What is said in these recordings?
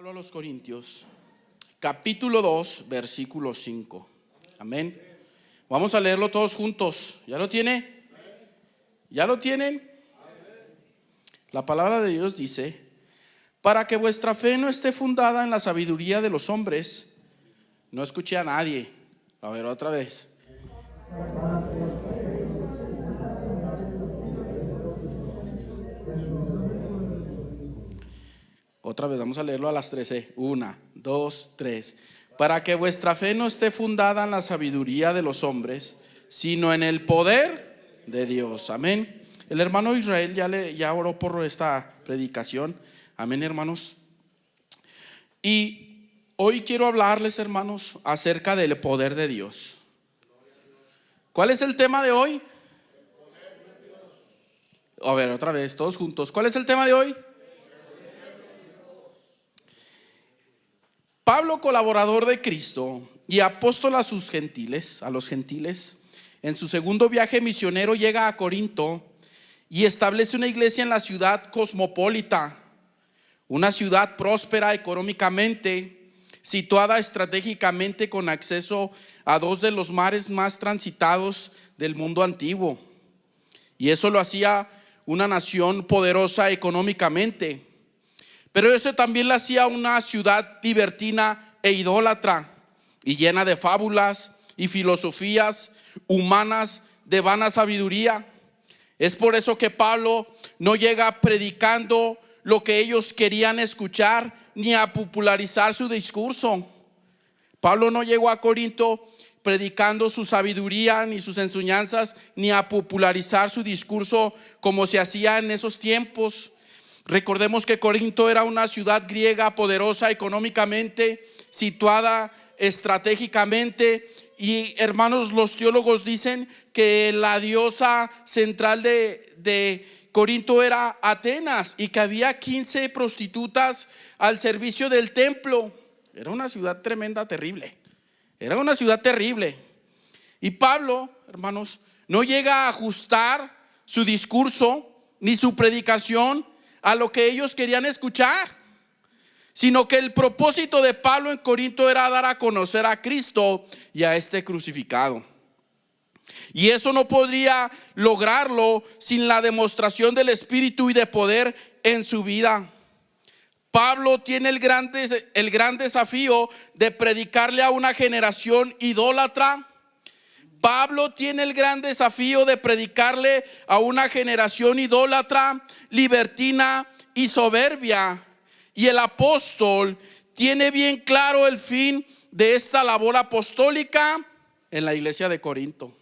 Pablo a los Corintios, capítulo 2, versículo 5. Amén. Vamos a leerlo todos juntos. ¿Ya lo tiene? ¿Ya lo tienen? La palabra de Dios dice: para que vuestra fe no esté fundada en la sabiduría de los hombres. No escuché a nadie. A ver, otra vez. Otra vez, vamos a leerlo a las 13. 1, 2, 3. Para que vuestra fe no esté fundada en la sabiduría de los hombres, sino en el poder de Dios. Amén. El hermano Israel ya oró por esta predicación. Amén, hermanos. Y hoy quiero hablarles, hermanos, acerca del poder de Dios. ¿Cuál es el tema de hoy? A ver, otra vez, todos juntos. ¿Cuál es el tema de hoy? Pablo, colaborador de Cristo y apóstol a los gentiles, en su segundo viaje misionero llega a Corinto y establece una iglesia en la ciudad cosmopolita, una ciudad próspera económicamente, situada estratégicamente con acceso a dos de los mares más transitados del mundo antiguo. Y eso lo hacía una nación poderosa económicamente. Pero eso también la hacía una ciudad libertina e idólatra y llena de fábulas y filosofías humanas de vana sabiduría. Es por eso que Pablo no llega predicando lo que ellos querían escuchar ni a popularizar su discurso. Pablo no llegó a Corinto predicando su sabiduría ni sus enseñanzas ni a popularizar su discurso como se hacía en esos tiempos. Recordemos que Corinto era una ciudad griega poderosa económicamente, situada estratégicamente. Y hermanos, los teólogos dicen que la diosa central de Corinto era Atenas y que había 15 prostitutas al servicio del templo. Era una ciudad tremenda, terrible. Era una ciudad terrible. Y Pablo, hermanos, no llega a ajustar su discurso ni su predicación a lo que ellos querían escuchar, sino que el propósito de Pablo en Corinto era dar a conocer a Cristo y a este crucificado. Y eso no podría lograrlo sin la demostración del Espíritu y de poder en su vida. Pablo tiene el gran desafío de predicarle a una generación idólatra. Pablo tiene el gran desafío de predicarle a una generación idólatra, libertina y soberbia. Y el apóstol tiene bien claro el fin de esta labor apostólica en la iglesia de Corinto.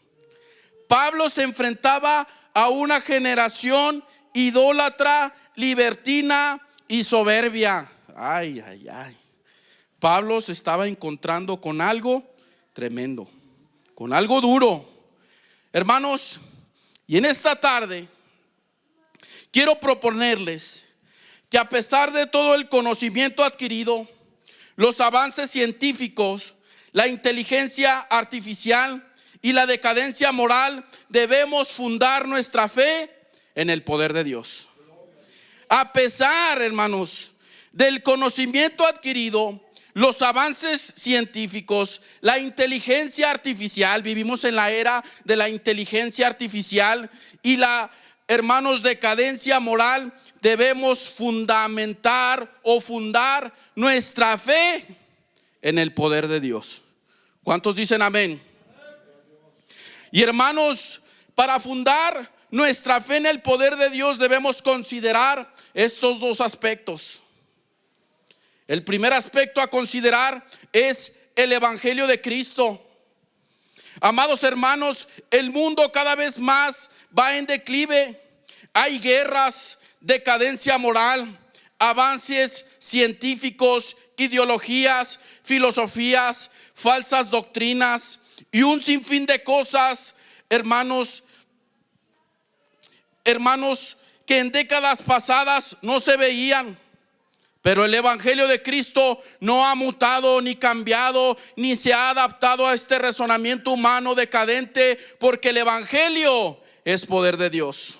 Pablo se enfrentaba a una generación idólatra, libertina y soberbia. Ay. Pablo se estaba encontrando con algo tremendo, con algo duro. Hermanos, y en esta tarde quiero proponerles que a pesar de todo el conocimiento adquirido, los avances científicos, la inteligencia artificial y la decadencia moral, debemos fundar nuestra fe en el poder de Dios. A pesar, hermanos, del conocimiento adquirido, los avances científicos, la inteligencia artificial, vivimos en la era de la inteligencia artificial y la, hermanos, decadencia moral, debemos fundamentar o fundar nuestra fe en el poder de Dios. ¿Cuántos dicen amén? Y hermanos, para fundar nuestra fe en el poder de Dios debemos considerar estos dos aspectos. El primer aspecto a considerar es el evangelio de Cristo. Amados hermanos, el mundo cada vez más va en declive. Hay guerras, decadencia moral, avances científicos, ideologías, filosofías, falsas doctrinas y un sinfín de cosas, hermanos, que en décadas pasadas no se veían. Pero el evangelio de Cristo no ha mutado ni cambiado ni se ha adaptado a este razonamiento humano decadente, porque el evangelio es poder de Dios.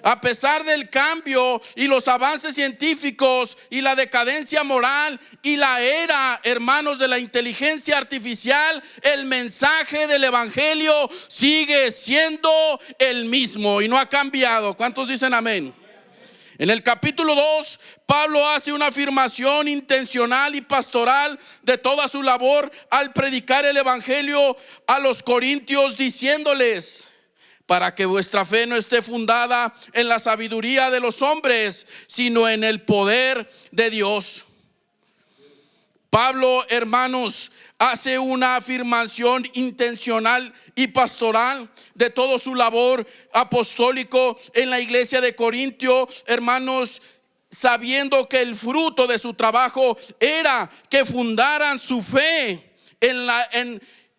A pesar del cambio y los avances científicos y la decadencia moral y la era, hermanos, de la inteligencia artificial, el mensaje del evangelio sigue siendo el mismo y no ha cambiado. ¿Cuántos dicen amén? En el capítulo 2, Pablo hace una afirmación intencional y pastoral de toda su labor al predicar el evangelio a los corintios, diciéndoles: para que vuestra fe no esté fundada en la sabiduría de los hombres, sino en el poder de Dios. Pablo, hermanos, hace una afirmación intencional y pastoral de toda su labor apostólico en la iglesia de Corintio, hermanos, sabiendo que el fruto de su trabajo era que fundaran su fe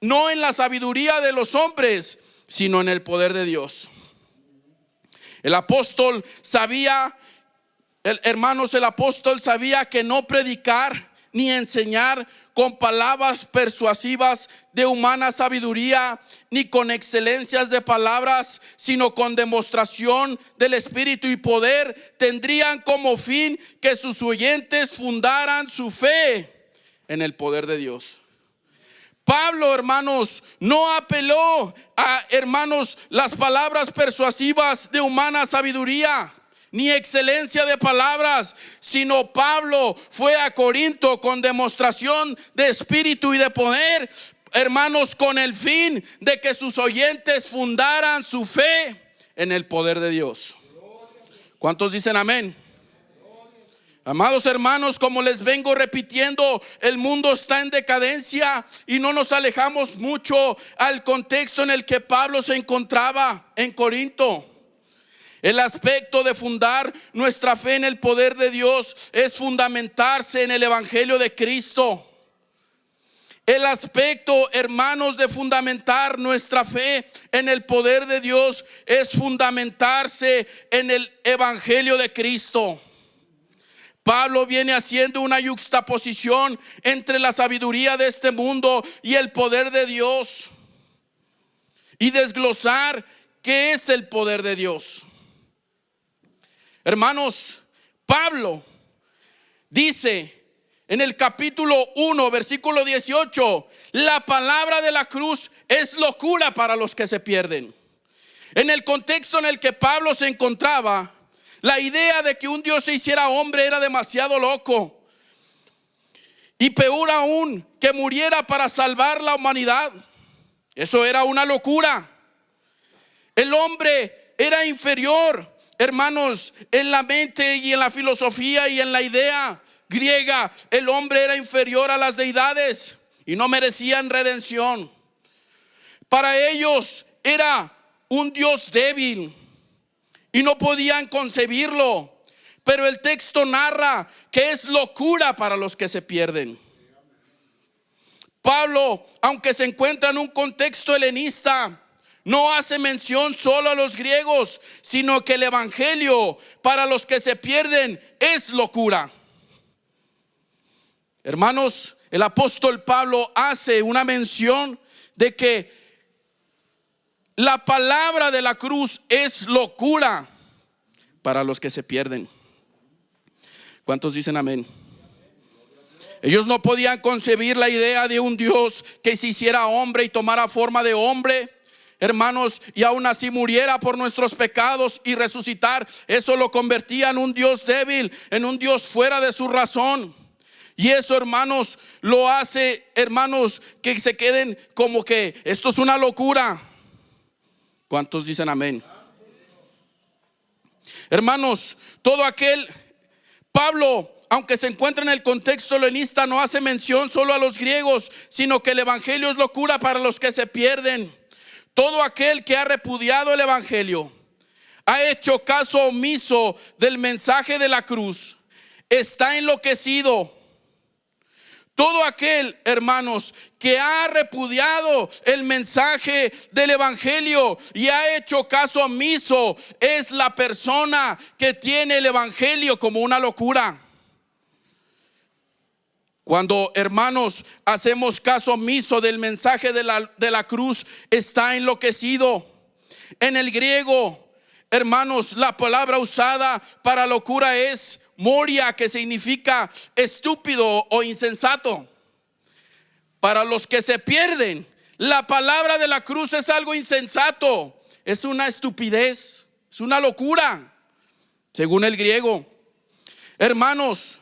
no en la sabiduría de los hombres, sino en el poder de Dios. El apóstol sabía, hermanos, el apóstol sabía que no predicar ni enseñar con palabras persuasivas de humana sabiduría, ni con excelencias de palabras, sino con demostración del Espíritu y poder, tendrían como fin que sus oyentes fundaran su fe en el poder de Dios. Pablo, hermanos, no apeló a, hermanos, las palabras persuasivas de humana sabiduría ni excelencia de palabras, sino Pablo fue a Corinto con demostración de espíritu y de poder, hermanos, con el fin de que sus oyentes fundaran su fe en el poder de Dios. ¿Cuántos dicen amén? Amados hermanos, como les vengo repitiendo, el mundo está en decadencia y no nos alejamos mucho al contexto en el que Pablo se encontraba en Corinto. El aspecto de fundar nuestra fe en el poder de Dios es fundamentarse en el evangelio de Cristo. El aspecto, hermanos, de fundamentar nuestra fe en el poder de Dios es fundamentarse en el evangelio de Cristo. Pablo viene haciendo una yuxtaposición entre la sabiduría de este mundo y el poder de Dios, y desglosar qué es el poder de Dios. Hermanos, Pablo dice en el capítulo 1, versículo 18: la palabra de la cruz es locura para los que se pierden. En el contexto en el que Pablo se encontraba, la idea de que un Dios se hiciera hombre era demasiado loco. Y peor aún, que muriera para salvar la humanidad. Eso era una locura. El hombre era inferior, hermanos, en la mente y en la filosofía y en la idea griega. El hombre era inferior a las deidades y no merecían redención. Para ellos era un Dios débil y no podían concebirlo. Pero el texto narra que es locura para los que se pierden. Pablo, aunque se encuentra en un contexto helenista, no hace mención solo a los griegos, sino que el evangelio para los que se pierden es locura. Hermanos, el apóstol Pablo hace una mención de que la palabra de la cruz es locura para los que se pierden. ¿Cuántos dicen amén? Ellos no podían concebir la idea de un Dios que se hiciera hombre y tomara forma de hombre, hermanos, y aún así muriera por nuestros pecados y resucitar. Eso lo convertía en un Dios débil, en un Dios fuera de su razón. Y eso, hermanos, lo hace, hermanos, que se queden como que esto es una locura. ¿Cuántos dicen amén? Hermanos, Pablo, aunque se encuentra en el contexto helenista, no hace mención solo a los griegos, sino que el evangelio es locura para los que se pierden. Todo aquel que ha repudiado el evangelio, ha hecho caso omiso del mensaje de la cruz, está enloquecido. Todo aquel, hermanos, que ha repudiado el mensaje del evangelio y ha hecho caso omiso, es la persona que tiene el evangelio como una locura. Cuando, hermanos, hacemos caso omiso del mensaje de la cruz, está enloquecido. En el griego, hermanos, la palabra usada para locura es moria, que significa estúpido o insensato. Para los que se pierden, la palabra de la cruz es algo insensato, es una estupidez, es una locura, según el griego. Hermanos,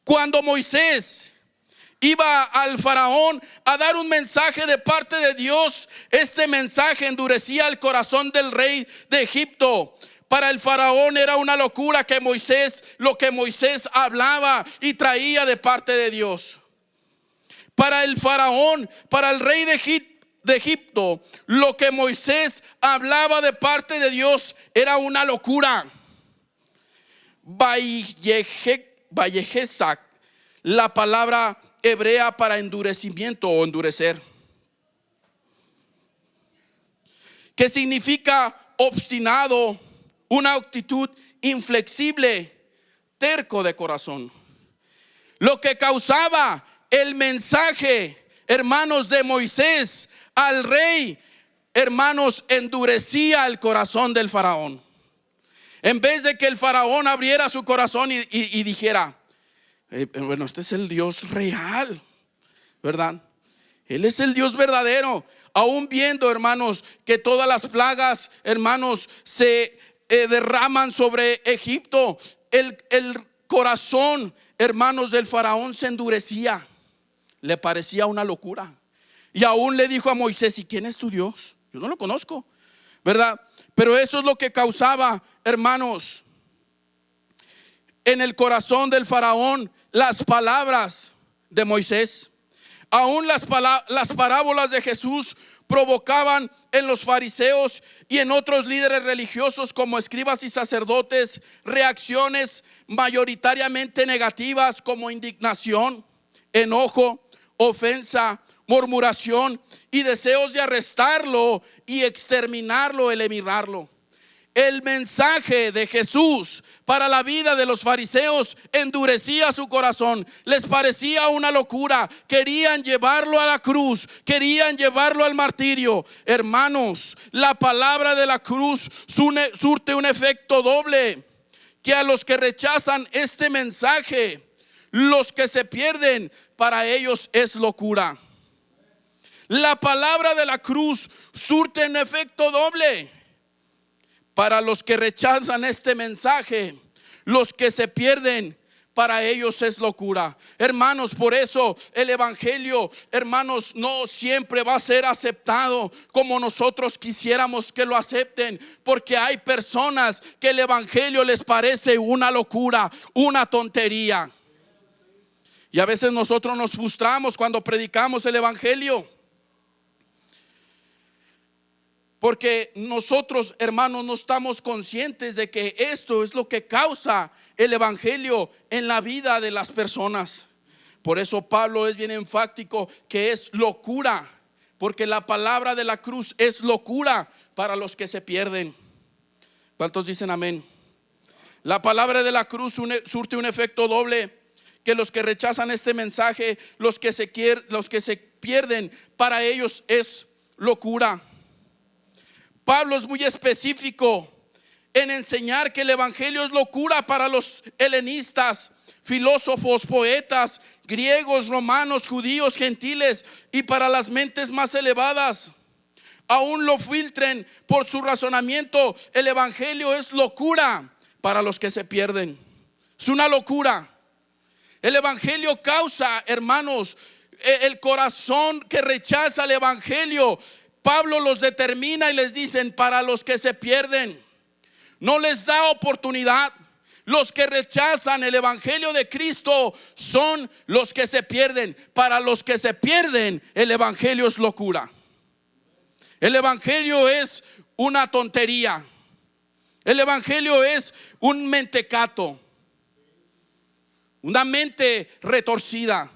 cuando Moisés iba al faraón a dar un mensaje de parte de Dios, este mensaje endurecía el corazón del rey de Egipto. Para el faraón era una locura lo que Moisés hablaba y traía de parte de Dios. Para el faraón, para el rey de Egipto, lo que Moisés hablaba de parte de Dios era una locura. Vayejesac, la palabra hebrea para endurecimiento o endurecer, que significa obstinado, una actitud inflexible, terco de corazón. Lo que causaba el mensaje, hermanos, de Moisés al rey, hermanos, endurecía el corazón del faraón. En vez de que el faraón abriera su corazón y dijera, bueno, este es el Dios real, ¿verdad? Él es el Dios verdadero. Aún viendo, hermanos, que todas las plagas, hermanos, se derraman sobre Egipto, el corazón, hermanos, del faraón se endurecía. Le parecía una locura. Y aún le dijo a Moisés, ¿y quién es tu Dios? Yo no lo conozco, ¿verdad? Pero eso es lo que causaba, hermanos, en el corazón del faraón las palabras de Moisés. Aún las parábolas de Jesús provocaban en los fariseos y en otros líderes religiosos como escribas y sacerdotes reacciones mayoritariamente negativas como indignación, enojo, ofensa, murmuración y deseos de arrestarlo y exterminarlo, eliminarlo. El mensaje de Jesús para la vida de los fariseos endurecía su corazón. Les parecía una locura. Querían llevarlo a la cruz, querían llevarlo al martirio. Hermanos, la palabra de la cruz surte un efecto doble, que a los que rechazan este mensaje, los que se pierden, para ellos es locura. La palabra de la cruz surte un efecto doble. Para los que rechazan este mensaje, los que se pierden, para ellos es locura. Hermanos, por eso el evangelio, hermanos, no siempre va a ser aceptado como nosotros quisiéramos que lo acepten, porque hay personas que el evangelio les parece una locura, una tontería. Y a veces nosotros nos frustramos cuando predicamos el evangelio, porque nosotros, hermanos, no estamos conscientes de que esto es lo que causa el evangelio en la vida de las personas. Por eso Pablo es bien enfático que es locura, porque la palabra de la cruz es locura para los que se pierden. ¿Cuántos dicen amén? La palabra de la cruz surte un efecto doble, que los que rechazan este mensaje, los que se pierden, para ellos es locura. Pablo es muy específico en enseñar que el evangelio es locura para los helenistas, filósofos, poetas, griegos, romanos, judíos, gentiles y para las mentes más elevadas. Aún lo filtren por su razonamiento, el evangelio es locura para los que se pierden. Es una locura. El evangelio causa, hermanos, el corazón que rechaza el evangelio. Pablo los determina y les dicen, para los que se pierden, no les da oportunidad. Los que rechazan el evangelio de Cristo son los que se pierden. Para los que se pierden, el evangelio es locura. El evangelio es una tontería. El evangelio es un mentecato, una mente retorcida.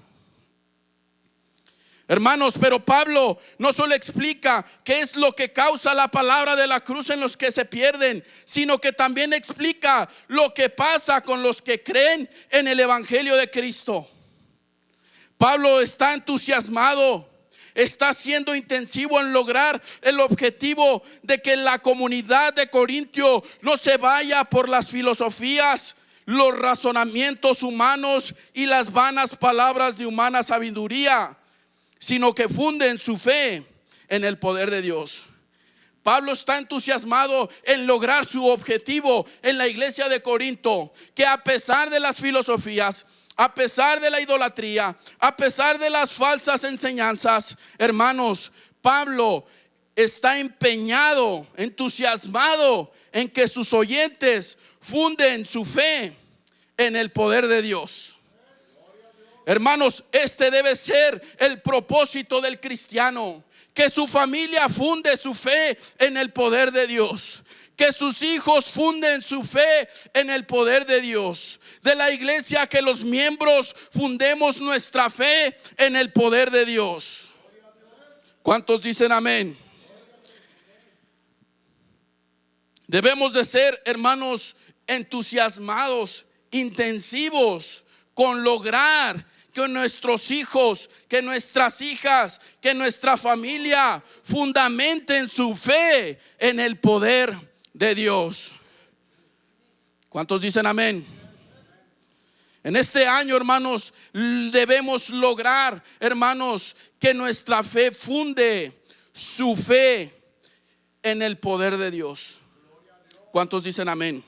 Hermanos, pero Pablo no solo explica qué es lo que causa la palabra de la cruz en los que se pierden, sino que también explica lo que pasa con los que creen en el evangelio de Cristo. Pablo está entusiasmado está siendo intensivo en lograr el objetivo de que la comunidad de Corintio no se vaya por las filosofías, los razonamientos humanos y las vanas palabras de humana sabiduría, sino que funden su fe en el poder de Dios. Pablo está entusiasmado en lograr su objetivo en la iglesia de Corinto, que a pesar de las filosofías, a pesar de la idolatría, a pesar de las falsas enseñanzas, hermanos, Pablo está empeñado, entusiasmado en que sus oyentes funden su fe en el poder de Dios. Hermanos, este debe ser el propósito del cristiano, que su familia funde su fe en el poder de Dios, que sus hijos funden su fe en el poder de Dios. De la iglesia, que los miembros fundemos nuestra fe en el poder de Dios. ¿Cuántos dicen amén? Debemos de ser, hermanos, entusiasmados, intensivos con lograr que nuestros hijos, que nuestras hijas, que nuestra familia fundamenten su fe en el poder de Dios. ¿Cuántos dicen amén? En este año, hermanos, debemos lograr, hermanos, que nuestra fe funde su fe en el poder de Dios. ¿Cuántos dicen amén?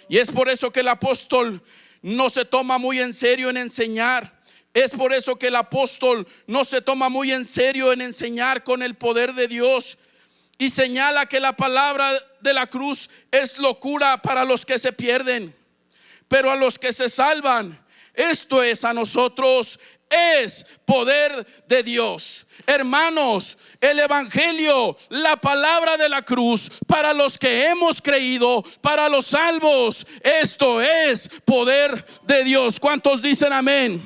Y es por eso que el apóstol no se toma muy en serio en enseñar. Es por eso que el apóstol no se toma muy en serio en enseñar con el poder de Dios. Y señala que la palabra de la cruz es locura para los que se pierden, pero a los que se salvan, esto es a nosotros, es poder de Dios. Hermanos, el evangelio, la palabra de la cruz, para los que hemos creído, para los salvos, esto es poder de Dios. ¿Cuántos dicen amén?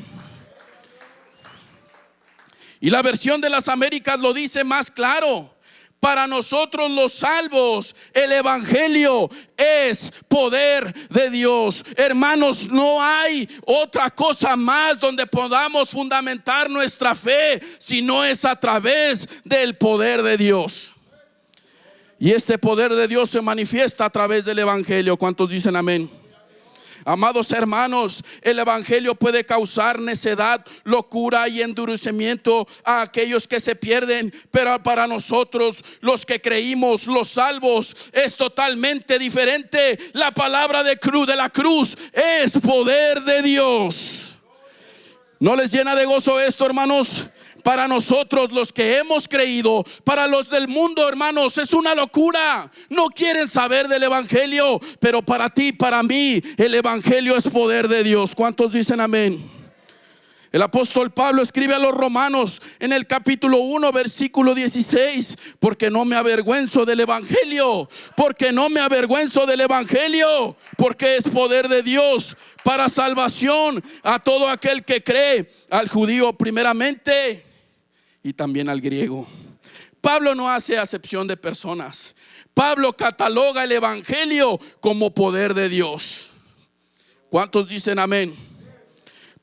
Y la versión de las Américas lo dice más claro. Para nosotros los salvos, el evangelio es poder de Dios. Hermanos, no hay otra cosa más donde podamos fundamentar nuestra fe, si no es a través del poder de Dios. Y este poder de Dios se manifiesta a través del evangelio. ¿Cuántos dicen amén? Amados hermanos, el evangelio puede causar necedad, locura y endurecimiento a aquellos que se pierden, pero para nosotros, los que creímos, los salvos, es totalmente diferente. La palabra de la cruz es poder de Dios. ¿No les llena de gozo esto, hermanos? Para nosotros, los que hemos creído, para los del mundo, hermanos, es una locura. No quieren saber del evangelio, pero para ti, para mí, el evangelio es poder de Dios. ¿Cuántos dicen amén? El apóstol Pablo escribe a los romanos en el capítulo 1, versículo 16: porque no me avergüenzo del evangelio, porque no me avergüenzo del evangelio, porque es poder de Dios para salvación a todo aquel que cree, al judío primeramente y también al griego. Pablo no hace acepción de personas. Pablo cataloga el evangelio como poder de Dios. ¿Cuántos dicen amén?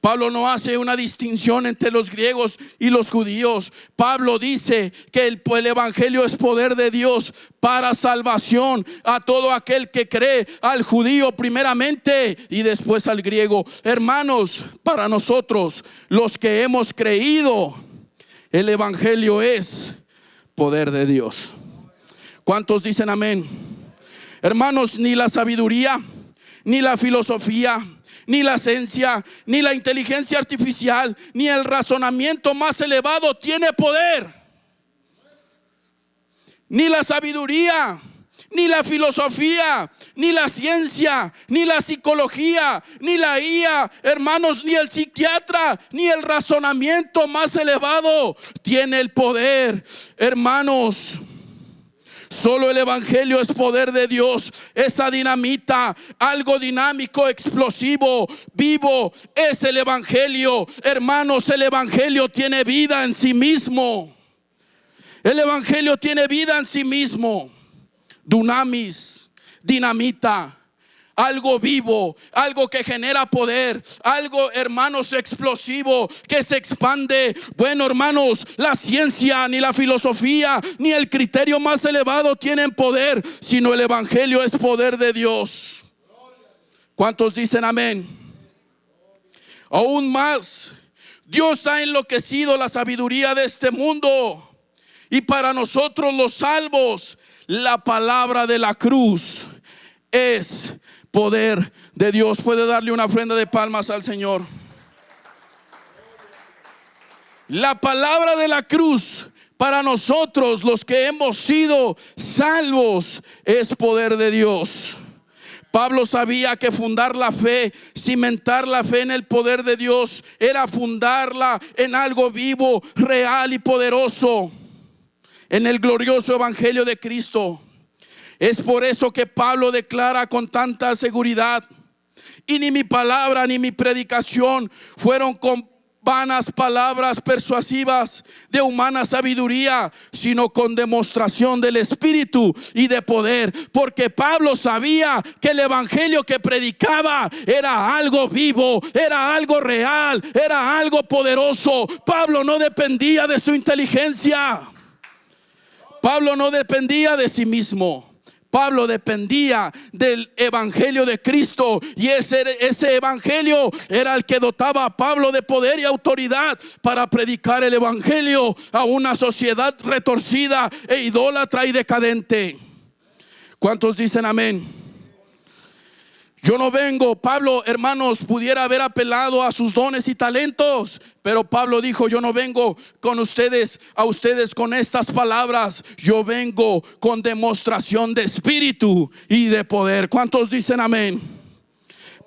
Pablo no hace una distinción entre los griegos y los judíos. Pablo dice que el evangelio es poder de Dios para salvación a todo aquel que cree, al judío primeramente y después al griego. Hermanos, para nosotros, los que hemos creído, el evangelio es poder de Dios. ¿Cuántos dicen amén? Hermanos, ni la sabiduría, ni la filosofía, ni la ciencia, ni la inteligencia artificial, ni el razonamiento más elevado tiene poder. Ni la sabiduría, ni la filosofía, ni la ciencia, ni la psicología, ni la IA, hermanos, ni el psiquiatra, ni el razonamiento más elevado tiene el poder, hermanos. Solo el evangelio es poder de Dios. Esa dinamita, algo dinámico, explosivo, vivo, es el evangelio. Hermanos, el evangelio tiene vida en sí mismo. El evangelio tiene vida en sí mismo. Dunamis, dinamita, algo vivo, algo que genera poder, algo, hermanos, explosivo, que se expande. Bueno, hermanos, la ciencia, ni la filosofía, ni el criterio más elevado tienen poder, sino el evangelio es poder de Dios. ¿Cuántos dicen amén? Aún más, Dios ha enloquecido la sabiduría de este mundo, y para nosotros los salvos, la palabra de la cruz es poder de Dios. Puede darle una ofrenda de palmas al Señor. La palabra de la cruz para nosotros los que hemos sido salvos es poder de Dios. Pablo sabía que fundar la fe, cimentar la fe en el poder de Dios, era fundarla en algo vivo, real y poderoso, en el glorioso evangelio de Cristo. Es por eso que Pablo declara con tanta seguridad: y ni mi palabra ni mi predicación fueron con vanas palabras persuasivas de humana sabiduría, sino con demostración del Espíritu y de poder. Porque Pablo sabía que el evangelio que predicaba era algo vivo, era algo real, era algo poderoso. Pablo no dependía de su inteligencia. Pablo no dependía de sí mismo. Pablo dependía del evangelio de Cristo, y ese evangelio era el que dotaba a Pablo de poder y autoridad para predicar el evangelio a una sociedad retorcida e idólatra y decadente. ¿Cuántos dicen amén? Yo no vengo, Pablo, hermanos, pudiera haber apelado a sus dones y talentos, pero Pablo dijo: yo no vengo con ustedes, a ustedes con estas palabras. Yo vengo con demostración de espíritu y de poder. ¿Cuántos dicen amén?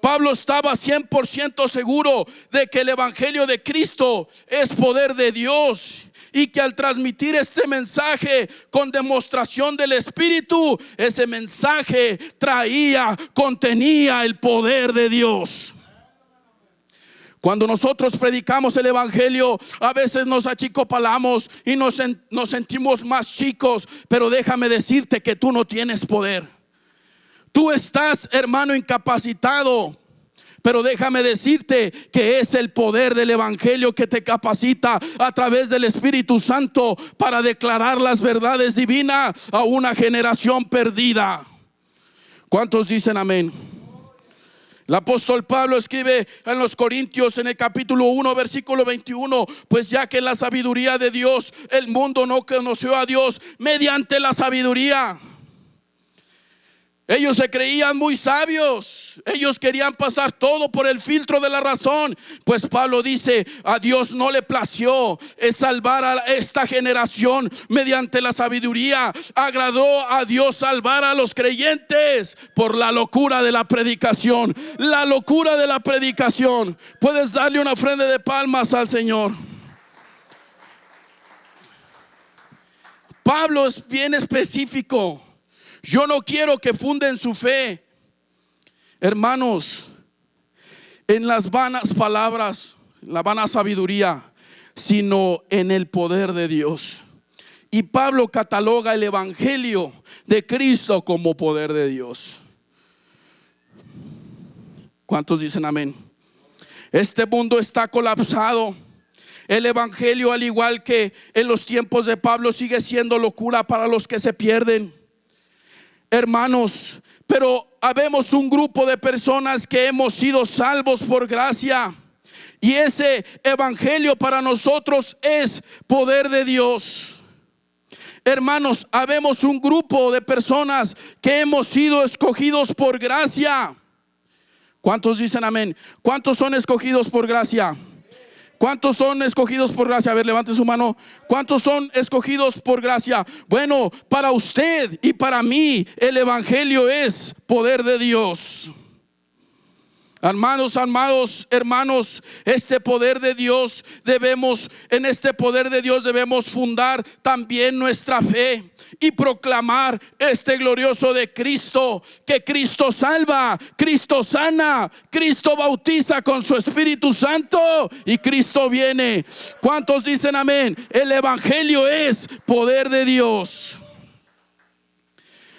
Pablo estaba 100% seguro de que el evangelio de Cristo es poder de Dios, y que al transmitir este mensaje con demostración del Espíritu, ese mensaje contenía el poder de Dios. Cuando nosotros predicamos el evangelio, a veces nos achicopalamos y nos sentimos más chicos, pero déjame decirte que tú no tienes poder. Tú estás, hermano, incapacitado. Pero déjame decirte que es el poder del evangelio que te capacita a través del Espíritu Santo para declarar las verdades divinas a una generación perdida. ¿Cuántos dicen amén? El apóstol Pablo escribe en los Corintios, en el capítulo 1, versículo 21: pues ya que en la sabiduría de Dios el mundo no conoció a Dios mediante la sabiduría. Ellos se creían muy sabios. Ellos querían pasar todo por el filtro de la razón. Pues Pablo dice: a Dios no le plació salvar a esta generación mediante la sabiduría. Agradó a Dios salvar a los creyentes por la locura de la predicación. La locura de la predicación. Puedes darle una ofrenda de palmas al Señor. Pablo es bien específico. Yo no quiero que funden su fe, hermanos, en las vanas palabras, la vana sabiduría, sino en el poder de Dios. Y Pablo cataloga el evangelio de Cristo como poder de Dios. ¿Cuántos dicen amén? Este mundo está colapsado. El evangelio, al igual que en los tiempos de Pablo, sigue siendo locura para los que se pierden. Hermanos, pero habemos un grupo de personas que hemos sido salvos por gracia, y ese evangelio para nosotros es poder de Dios. Hermanos, habemos un grupo de personas que hemos sido escogidos por gracia. ¿Cuántos dicen amén? ¿Cuántos son escogidos por gracia? ¿Cuántos son escogidos por gracia? A ver, levante su mano. ¿Cuántos son escogidos por gracia? Bueno, para usted y para mí el evangelio es poder de Dios. Hermanos, este poder de Dios en este poder de Dios debemos fundar también nuestra fe y proclamar este glorioso de Cristo, que Cristo salva, Cristo sana, Cristo bautiza con su Espíritu Santo y Cristo viene. ¿Cuántos dicen amén? El evangelio es poder de Dios.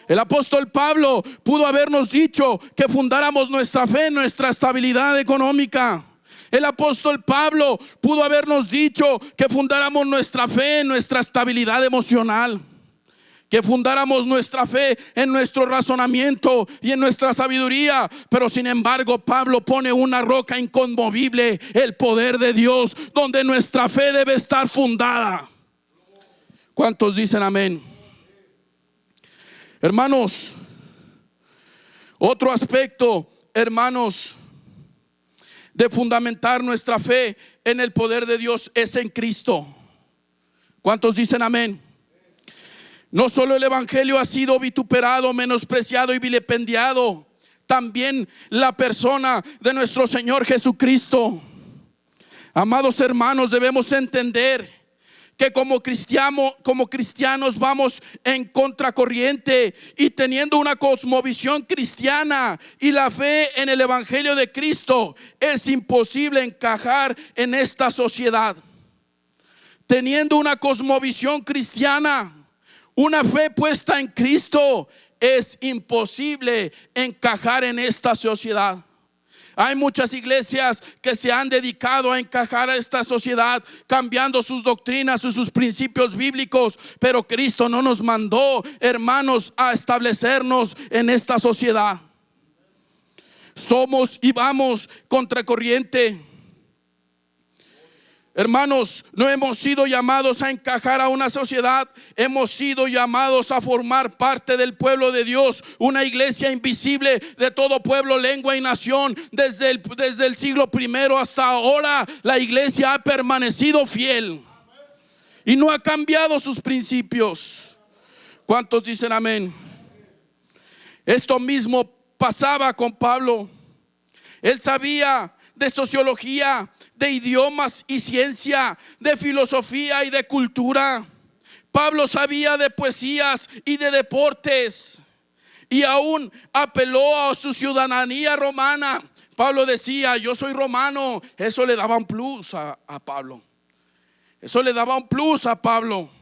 El apóstol Pablo pudo habernos dicho que fundáramos nuestra fe en nuestra estabilidad económica. El apóstol Pablo pudo habernos dicho que fundáramos nuestra fe en nuestra estabilidad emocional, que fundáramos nuestra fe en nuestro razonamiento y en nuestra sabiduría. Pero sin embargo, Pablo pone una roca inconmovible, el poder de Dios, donde nuestra fe debe estar fundada. ¿Cuántos dicen amén? Hermanos, otro aspecto, hermanos, de fundamentar nuestra fe en el poder de Dios es en Cristo. ¿Cuántos dicen amén? No solo el evangelio ha sido vituperado, menospreciado y vilipendiado, también la persona de nuestro Señor Jesucristo. Amados hermanos, debemos entender que como cristianos vamos en contracorriente, y teniendo una cosmovisión cristiana y la fe en el evangelio de Cristo, es imposible encajar en esta sociedad. Teniendo una cosmovisión cristiana, una fe puesta en Cristo, es imposible encajar en esta sociedad. Hay muchas iglesias que se han dedicado a encajar a esta sociedad, cambiando sus doctrinas y sus principios bíblicos. Pero Cristo no nos mandó, hermanos, a establecernos en esta sociedad. Somos y vamos contracorriente. Hermanos, no hemos sido llamados a encajar a una sociedad, hemos sido llamados a formar parte del pueblo de Dios, una iglesia invisible de todo pueblo, lengua y nación. Desde el siglo primero hasta ahora, la iglesia ha permanecido fiel y no ha cambiado sus principios. ¿Cuántos dicen amén? Esto mismo pasaba con Pablo. Él sabía de sociología, de idiomas y ciencia, de filosofía y de cultura. Pablo sabía de poesías y de deportes, y aún apeló a su ciudadanía romana. Pablo decía: yo soy romano. Eso le daba un plus a Pablo. Eso le daba un plus a Pablo.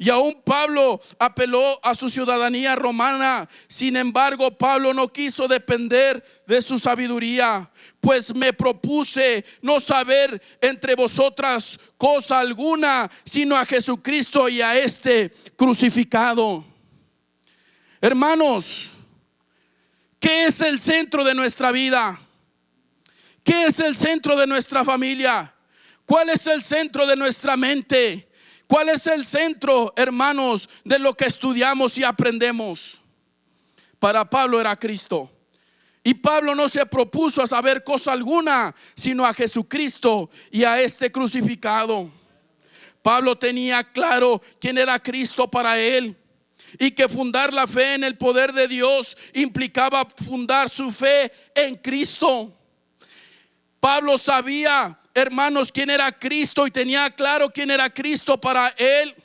Y aún Pablo apeló a su ciudadanía romana. Sin embargo, Pablo no quiso depender de su sabiduría, pues me propuse no saber entre vosotras cosa alguna, sino a Jesucristo y a este crucificado. Hermanos, ¿qué es el centro de nuestra vida? ¿Qué es el centro de nuestra familia? ¿Cuál es el centro de nuestra mente? ¿Cuál es el centro, hermanos, de lo que estudiamos y aprendemos? Para Pablo era Cristo. Y Pablo no se propuso a saber cosa alguna, sino a Jesucristo y a este crucificado. Pablo tenía claro quién era Cristo para él, y que fundar la fe en el poder de Dios implicaba fundar su fe en Cristo. Pablo sabía, hermanos, quién era Cristo, y tenía claro quién era Cristo para él,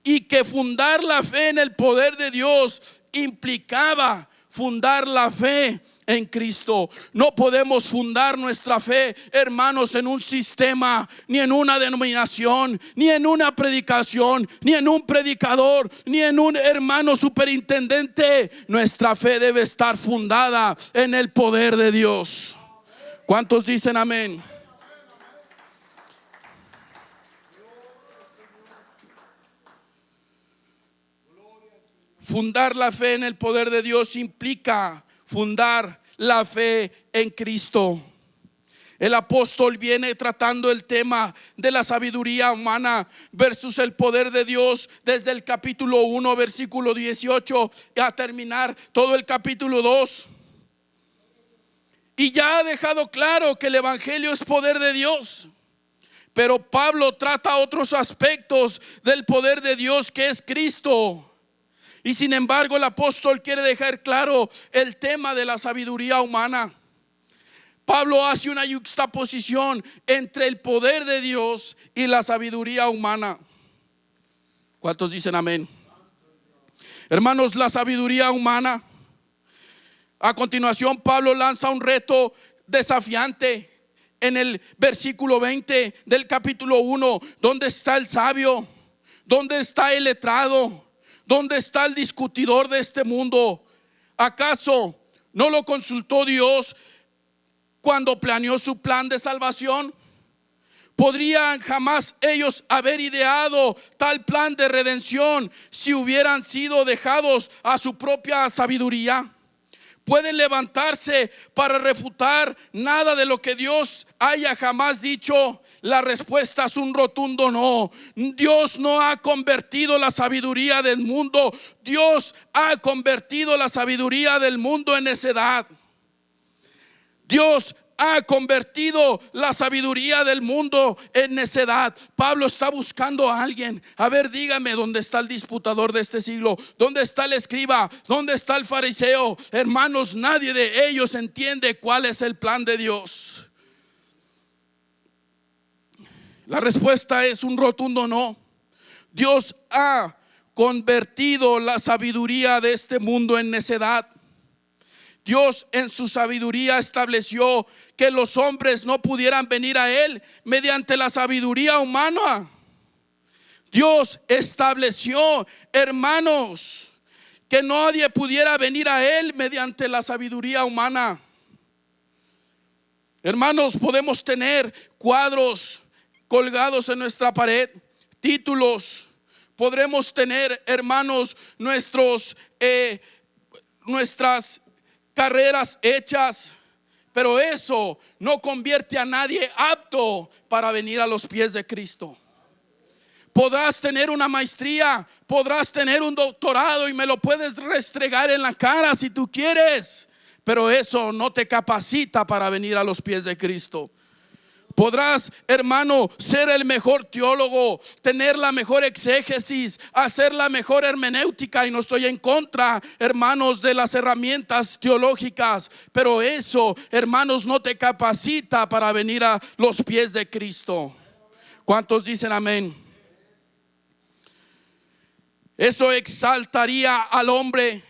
y que fundar la fe en el poder de Dios implicaba fundar la fe en Cristo. No podemos fundar nuestra fe, hermanos, en un sistema, ni en una denominación, ni en una predicación, ni en un predicador, ni en un hermano superintendente. Nuestra fe debe estar fundada en el poder de Dios. ¿Cuántos dicen amén? Fundar la fe en el poder de Dios implica fundar la fe en Cristo. El apóstol viene tratando el tema de la sabiduría humana versus el poder de Dios desde el capítulo 1, versículo 18, a terminar todo el capítulo 2. Y ya ha dejado claro que el evangelio es poder de Dios. Pero Pablo trata otros aspectos del poder de Dios, que es Cristo. Y sin embargo, el apóstol quiere dejar claro el tema de la sabiduría humana. Pablo hace una yuxtaposición entre el poder de Dios y la sabiduría humana. ¿Cuántos dicen amén? Hermanos, la sabiduría humana. A continuación, Pablo lanza un reto desafiante en el versículo 20 del capítulo 1. ¿Dónde está el sabio? ¿Dónde está el letrado? ¿Dónde está el discutidor de este mundo? ¿Acaso no lo consultó Dios cuando planeó su plan de salvación? ¿Podrían jamás ellos haber ideado tal plan de redención si hubieran sido dejados a su propia sabiduría? ¿Pueden levantarse para refutar nada de lo que Dios haya jamás dicho? La respuesta es un rotundo no. Dios no ha convertido la sabiduría del mundo. Dios ha convertido la sabiduría del mundo en necedad. Dios ha convertido la sabiduría del mundo en necedad. Pablo está buscando a alguien. A ver, dígame, ¿dónde está el disputador de este siglo? ¿Dónde está el escriba? ¿Dónde está el fariseo? Hermanos, nadie de ellos entiende cuál es el plan de Dios. La respuesta es un rotundo no. Dios ha convertido la sabiduría de este mundo en necedad. Dios en su sabiduría estableció que los hombres no pudieran venir a Él mediante la sabiduría humana. Dios estableció, hermanos, que nadie pudiera venir a Él mediante la sabiduría humana. Hermanos, podemos tener cuadros colgados en nuestra pared, títulos. Podremos tener, hermanos, nuestras carreras hechas, pero eso no convierte a nadie apto para venir a los pies de Cristo. Podrás tener una maestría, podrás tener un doctorado y me lo puedes restregar en la cara si tú quieres, pero eso no te capacita para venir a los pies de Cristo. Podrás, hermano, ser el mejor teólogo, tener la mejor exégesis, hacer la mejor hermenéutica, y no estoy en contra, hermanos, de las herramientas teológicas, pero eso, hermanos, no te capacita para venir a los pies de Cristo. ¿Cuántos dicen amén? Eso exaltaría al hombre.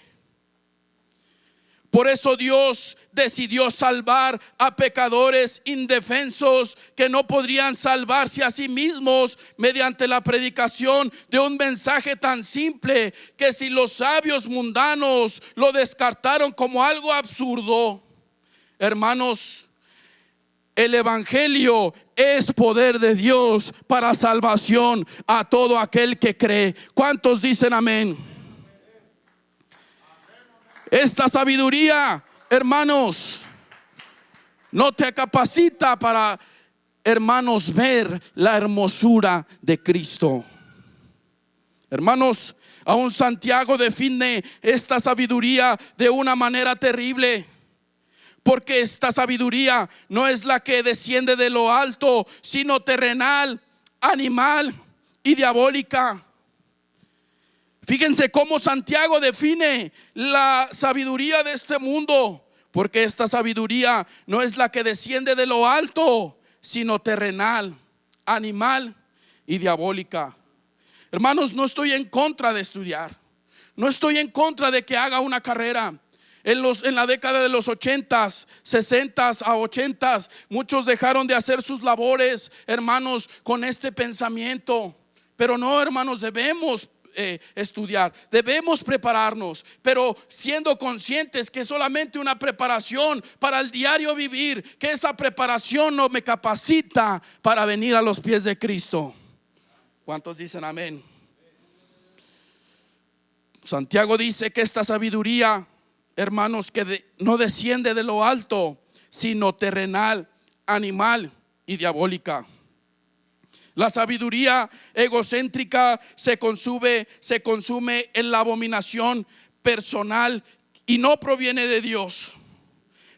Por eso Dios decidió salvar a pecadores indefensos que no podrían salvarse a sí mismos mediante la predicación de un mensaje tan simple que si los sabios mundanos lo descartaron como algo absurdo, hermanos, el evangelio es poder de Dios para salvación a todo aquel que cree. ¿Cuántos dicen amén? Esta sabiduría, hermanos, no te capacita para, hermanos, ver la hermosura de Cristo. Hermanos, aún Santiago define esta sabiduría de una manera terrible, porque esta sabiduría no es la que desciende de lo alto, sino terrenal, animal y diabólica. Fíjense cómo Santiago define la sabiduría de este mundo, porque esta sabiduría no es la que desciende de lo alto, sino terrenal, animal y diabólica. Hermanos, no estoy en contra de estudiar, no estoy en contra de que haga una carrera. En la década de los 80s, 60s a 80s, muchos dejaron de hacer sus labores, hermanos, con este pensamiento. Pero no, hermanos, debemos estudiar, debemos prepararnos, pero siendo conscientes que solamente una preparación para el diario vivir, que esa preparación no me capacita para venir a los pies de Cristo. ¿Cuántos dicen amén? Santiago dice que esta sabiduría, hermanos, que no desciende de lo alto, sino terrenal, animal y diabólica. La sabiduría egocéntrica se consume en la abominación personal y no proviene de Dios.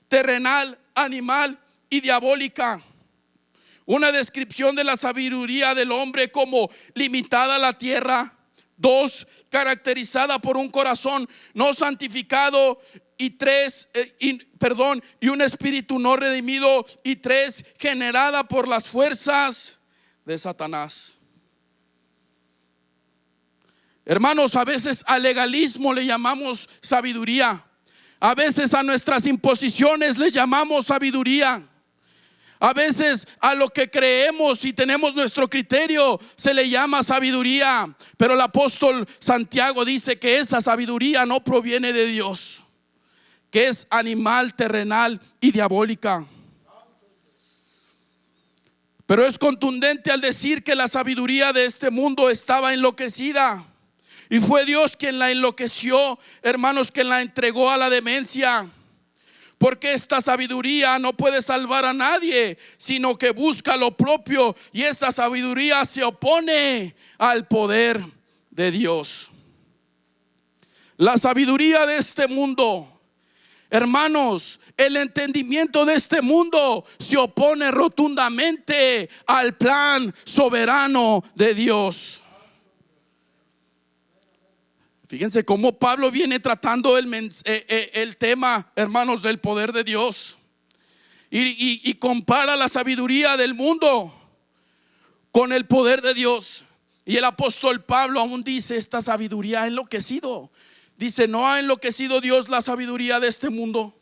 Terrenal, animal y diabólica. Una descripción de la sabiduría del hombre como limitada a la tierra. 2, caracterizada por un corazón no santificado. Y 3, y un espíritu no redimido. Y 3, generada por las fuerzas de Satanás. Hermanos, a veces al legalismo le llamamos sabiduría. A veces a nuestras imposiciones le llamamos sabiduría. A veces a lo que creemos y tenemos nuestro criterio se le llama sabiduría, pero el apóstol Santiago dice que esa sabiduría no proviene de Dios, que es animal, terrenal y diabólica. Pero es contundente al decir que la sabiduría de este mundo estaba enloquecida, y fue Dios quien la enloqueció, hermanos, quien la entregó a la demencia. Porque esta sabiduría no puede salvar a nadie, sino que busca lo propio, y esa sabiduría se opone al poder de Dios. La sabiduría de este mundo, hermanos, el entendimiento de este mundo se opone rotundamente al plan soberano de Dios. Fíjense cómo Pablo viene tratando el tema, hermanos, del poder de Dios, y compara la sabiduría del mundo con el poder de Dios. Y el apóstol Pablo aún dice: esta sabiduría ha enloquecido. Dice: ¿no ha enloquecido Dios la sabiduría de este mundo?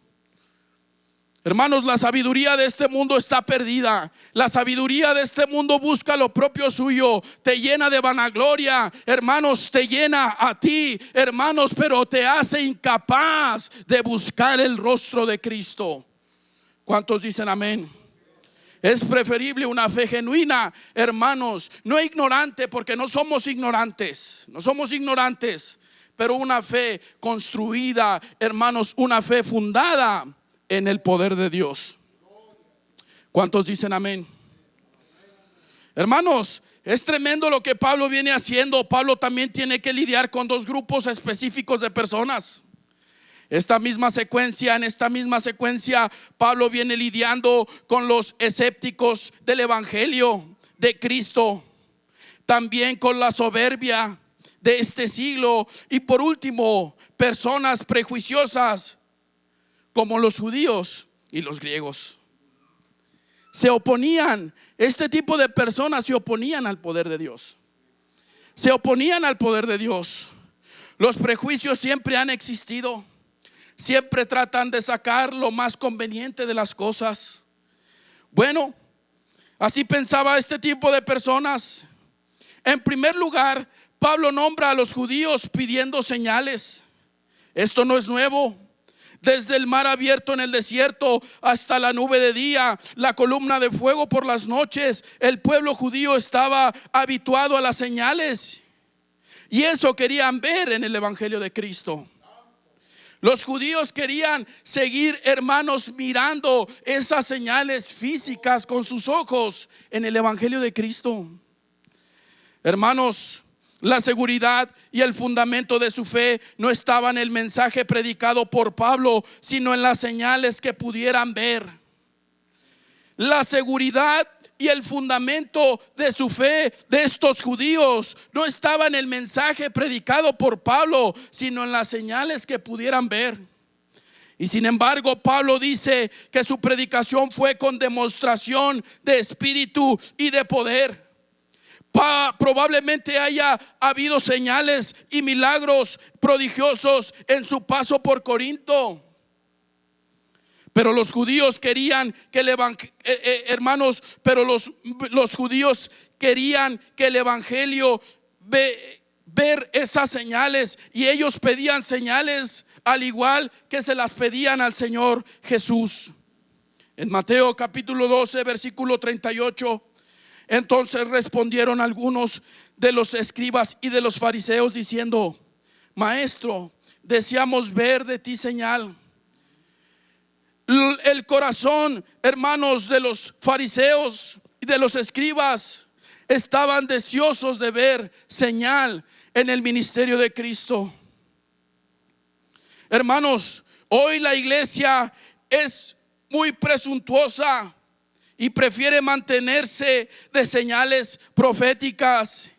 Hermanos, la sabiduría de este mundo está perdida. La sabiduría de este mundo busca lo propio suyo, te llena de vanagloria, hermanos, te llena a ti, hermanos, pero te hace incapaz de buscar el rostro de Cristo. ¿Cuántos dicen amén? Es preferible una fe genuina, hermanos, no ignorante, porque no somos ignorantes, pero una fe construida, hermanos, una fe fundada en el poder de Dios. ¿Cuántos dicen amén? Hermanos, es tremendo lo que Pablo viene haciendo. Pablo también tiene que lidiar con dos grupos específicos de personas. En esta misma secuencia, Pablo viene lidiando con los escépticos del evangelio de Cristo, también con la soberbia de este siglo, y por último, personas prejuiciosas como los judíos y los griegos. Se oponían, este tipo de personas se oponían al poder de Dios. Se oponían al poder de Dios. Los prejuicios siempre han existido. Siempre tratan de sacar lo más conveniente de las cosas. Bueno, así pensaba este tipo de personas. En primer lugar, Pablo nombra a los judíos pidiendo señales. Esto no es nuevo. Desde el mar abierto en el desierto hasta la nube de día, la columna de fuego por las noches, el pueblo judío estaba habituado a las señales, y eso querían ver en el evangelio de Cristo. Los judíos querían seguir, hermanos, mirando esas señales físicas con sus ojos en el evangelio de Cristo. Hermanos, la seguridad y el fundamento de su fe no estaba en el mensaje predicado por Pablo, sino en las señales que pudieran ver. La seguridad y el fundamento de su fe de estos judíos no estaba en el mensaje predicado por Pablo, sino en las señales que pudieran ver. Y sin embargo, Pablo dice que su predicación fue con demostración de espíritu y de poder. Probablemente haya habido señales y milagros prodigiosos en su paso por Corinto, pero los judíos querían que el los judíos querían que el evangelio ver esas señales, y ellos pedían señales al igual que se las pedían al Señor Jesús. En Mateo capítulo 12 versículo 38, entonces respondieron algunos de los escribas y de los fariseos diciendo: Maestro, deseamos ver de ti señal. El corazón, hermanos, de los fariseos y de los escribas estaban deseosos de ver señal en el ministerio de Cristo. Hermanos, hoy la iglesia es muy presuntuosa y prefiere mantenerse de señales proféticas.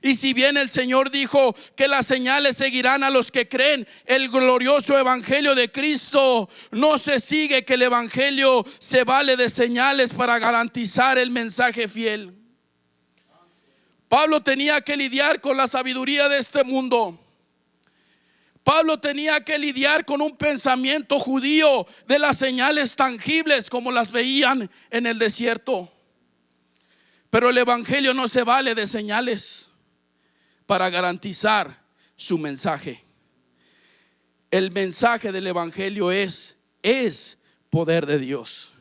Y si bien el Señor dijo que las señales seguirán a los que creen el glorioso evangelio de Cristo, no se sigue que el evangelio se vale de señales para garantizar el mensaje fiel. Pablo tenía que lidiar con la sabiduría de este mundo. Pablo tenía que lidiar con un pensamiento judío de las señales tangibles como las veían en el desierto. Pero el evangelio no se vale de señales para garantizar su mensaje. El mensaje del evangelio es poder de Dios.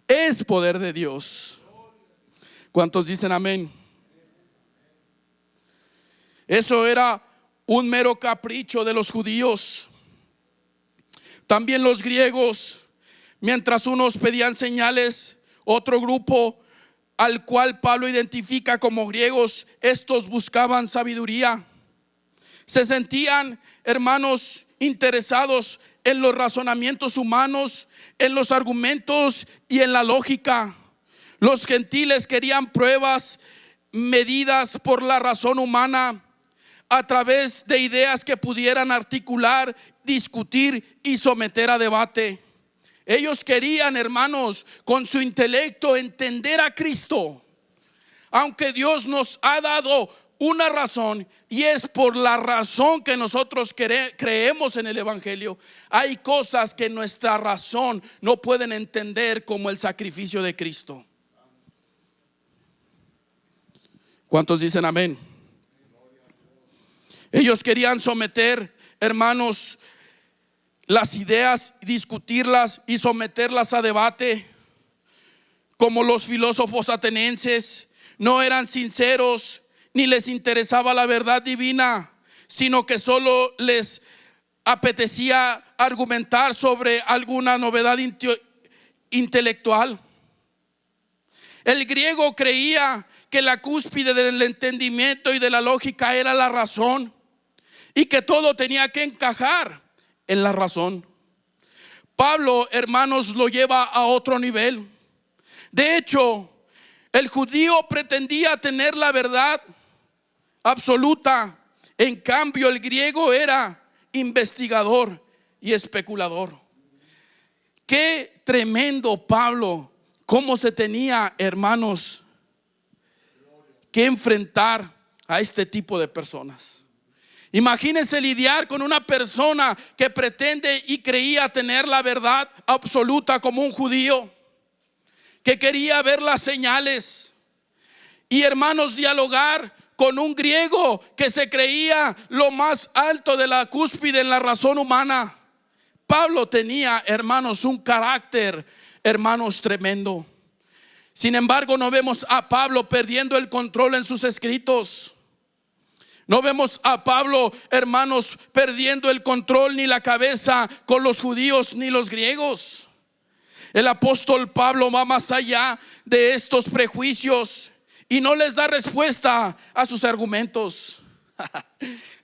Es poder de Dios. ¿Cuántos dicen amén? Eso era un mero capricho de los judíos. También los griegos, mientras unos pedían señales, otro grupo al cual Pablo identifica como griegos, estos buscaban sabiduría. Se sentían, hermanos, interesados en los razonamientos humanos, en los argumentos y en la lógica. Los gentiles querían pruebas medidas por la razón humana a través de ideas que pudieran articular, discutir y someter a debate. Ellos querían, hermanos, con su intelecto entender a Cristo. Aunque Dios nos ha dado una razón, y es por la razón que nosotros creemos en el evangelio, hay cosas que nuestra razón no pueden entender, como el sacrificio de Cristo. ¿Cuántos dicen amén? Ellos querían someter, hermanos, las ideas, discutirlas y someterlas a debate. Como los filósofos atenienses no eran sinceros ni les interesaba la verdad divina, sino que solo les apetecía argumentar sobre alguna novedad intelectual. El griego creía que la cúspide del entendimiento y de la lógica era la razón, y que todo tenía que encajar en la razón. Pablo, hermanos, lo lleva a otro nivel. De hecho, el judío pretendía tener la verdad absoluta. En cambio, el griego era investigador y especulador. Qué tremendo Pablo, cómo se tenía, hermanos, que enfrentar a este tipo de personas. Imagínense lidiar con una persona que pretende y creía tener la verdad absoluta como un judío, que quería ver las señales, y, hermanos, dialogar con un griego que se creía lo más alto de la cúspide en la razón humana. Pablo tenía, hermanos, un carácter, hermanos, tremendo. Sin embargo, no vemos a Pablo perdiendo el control en sus escritos. No vemos a Pablo, hermanos, perdiendo el control ni la cabeza con los judíos ni los griegos. El apóstol Pablo va más allá de estos prejuicios y no les da respuesta a sus argumentos.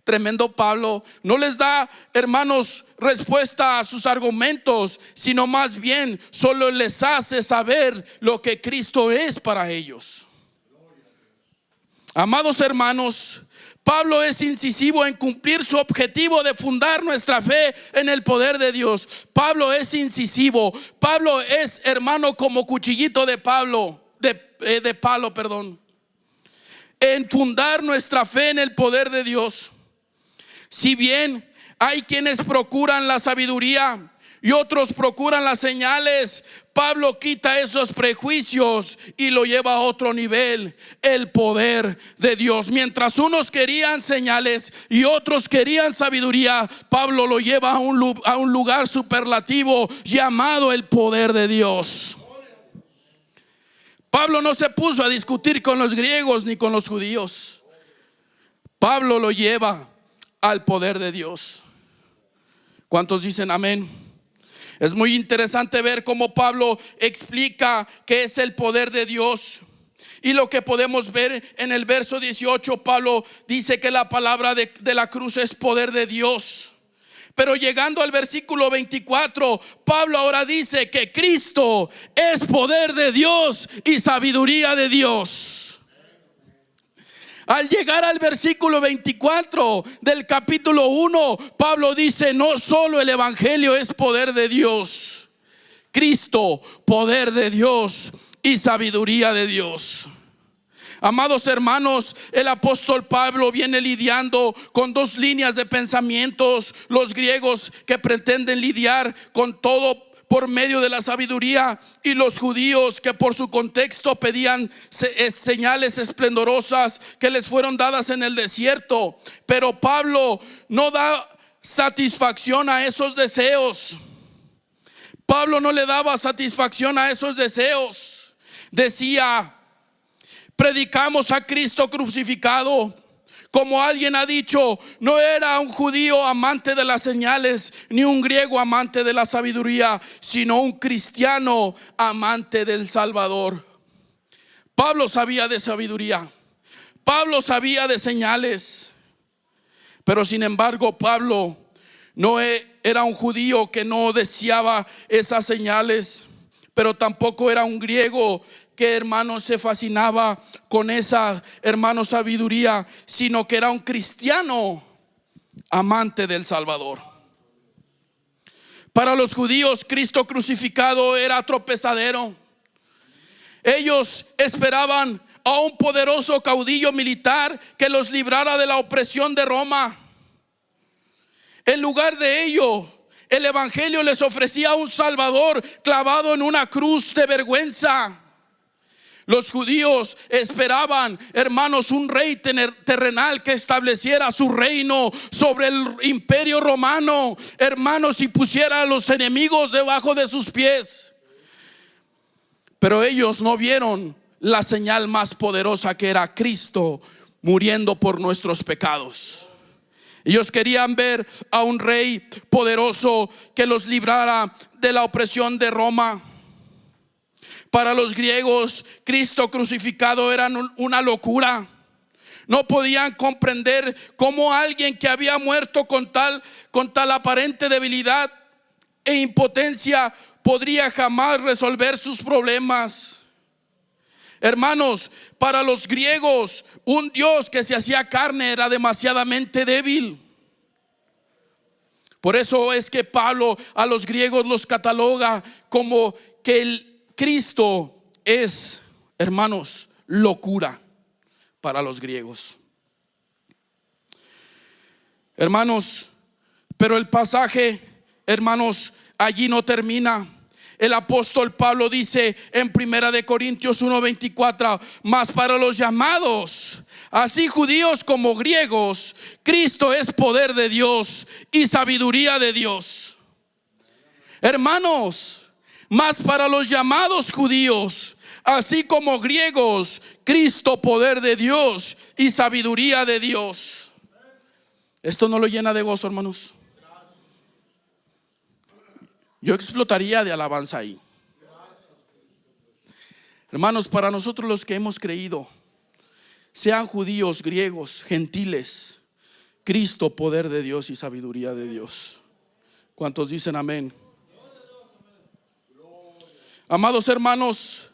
Tremendo Pablo. No les da, hermanos, respuesta a sus argumentos, sino más bien solo les hace saber lo que Cristo es para ellos. Amados hermanos, Pablo es incisivo en cumplir su objetivo de fundar nuestra fe en el poder de Dios. Pablo es incisivo. Pablo es, hermano, como cuchillito de palo, en fundar nuestra fe en el poder de Dios. Si bien hay quienes procuran la sabiduría y otros procuran las señales, Pablo quita esos prejuicios y lo lleva a otro nivel: el poder de Dios. Mientras unos querían señales y otros querían sabiduría, Pablo lo lleva a un lugar superlativo llamado el poder de Dios. Pablo no se puso a discutir con los griegos ni con los judíos. Pablo lo lleva al poder de Dios. ¿Cuántos dicen amén? Es muy interesante ver cómo Pablo explica qué es el poder de Dios. Y lo que podemos ver en el verso 18, Pablo dice que la palabra de la cruz es poder de Dios. Pero llegando al versículo 24, Pablo ahora dice que Cristo es poder de Dios y sabiduría de Dios. Al llegar al versículo 24 del capítulo 1, Pablo dice: no solo el evangelio es poder de Dios, Cristo, poder de Dios y sabiduría de Dios. Amados hermanos, el apóstol Pablo viene lidiando con dos líneas de pensamientos: los griegos, que pretenden lidiar con todo por medio de la sabiduría, y los judíos, que por su contexto pedían señales esplendorosas que les fueron dadas en el desierto. Pero Pablo no da satisfacción a esos deseos. Pablo no le daba satisfacción a esos deseos. Decía: predicamos a Cristo crucificado. Como alguien ha dicho, no era un judío amante de las señales, ni un griego amante de la sabiduría, sino un cristiano amante del Salvador. Pablo sabía de sabiduría, Pablo sabía de señales, pero sin embargo Pablo no era un judío que no deseaba esas señales, pero tampoco era un griego que, hermanos, se fascinaba con esa, hermanos, sabiduría, sino que era un cristiano amante del Salvador. Para los judíos, Cristo crucificado era tropezadero. Ellos esperaban a un poderoso caudillo militar que los librara de la opresión de Roma. En lugar de ello, el evangelio les ofrecía un Salvador clavado en una cruz de vergüenza. Los judíos esperaban, hermanos, un rey terrenal que estableciera su reino sobre el imperio romano, hermanos, y pusiera a los enemigos debajo de sus pies. Pero ellos no vieron la señal más poderosa, que era Cristo muriendo por nuestros pecados. Ellos querían ver a un rey poderoso que los librara de la opresión de Roma. Para los griegos, Cristo crucificado era una locura. No podían comprender cómo alguien que había muerto con tal aparente debilidad e impotencia podría jamás resolver sus problemas. Hermanos, para los griegos, un Dios que se hacía carne era demasiadamente débil. Por eso es que Pablo a los griegos los cataloga como que el Cristo es, hermanos, locura para los griegos. Hermanos, pero el pasaje, hermanos, allí no termina. El apóstol Pablo dice en 1 Corintios 1:24: mas para los llamados, así judíos como griegos, Cristo es poder de Dios y sabiduría de Dios. Hermanos, mas para los llamados judíos, así como griegos, Cristo poder de Dios y sabiduría de Dios. Esto no lo llena de gozo, hermanos. Yo explotaría de alabanza ahí. Hermanos, para nosotros los que hemos creído, sean judíos, griegos, gentiles, Cristo poder de Dios y sabiduría de Dios. ¿Cuántos dicen amén? Amados hermanos,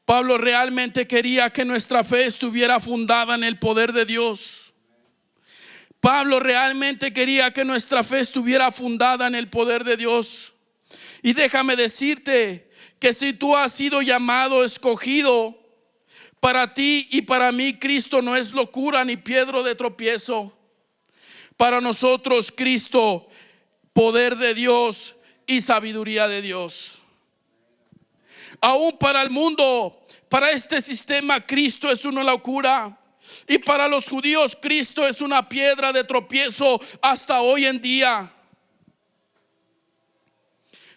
Pablo realmente quería que nuestra fe estuviera fundada en el poder de Dios. Pablo realmente quería que nuestra fe estuviera fundada en el poder de Dios. Y déjame decirte que si tú has sido llamado, escogido, para ti y para mí Cristo no es locura ni piedra de tropiezo. Para nosotros Cristo, poder de Dios y sabiduría de Dios. Aún para el mundo, para este sistema, Cristo es una locura. Y para los judíos, Cristo es una piedra de tropiezo hasta hoy en día.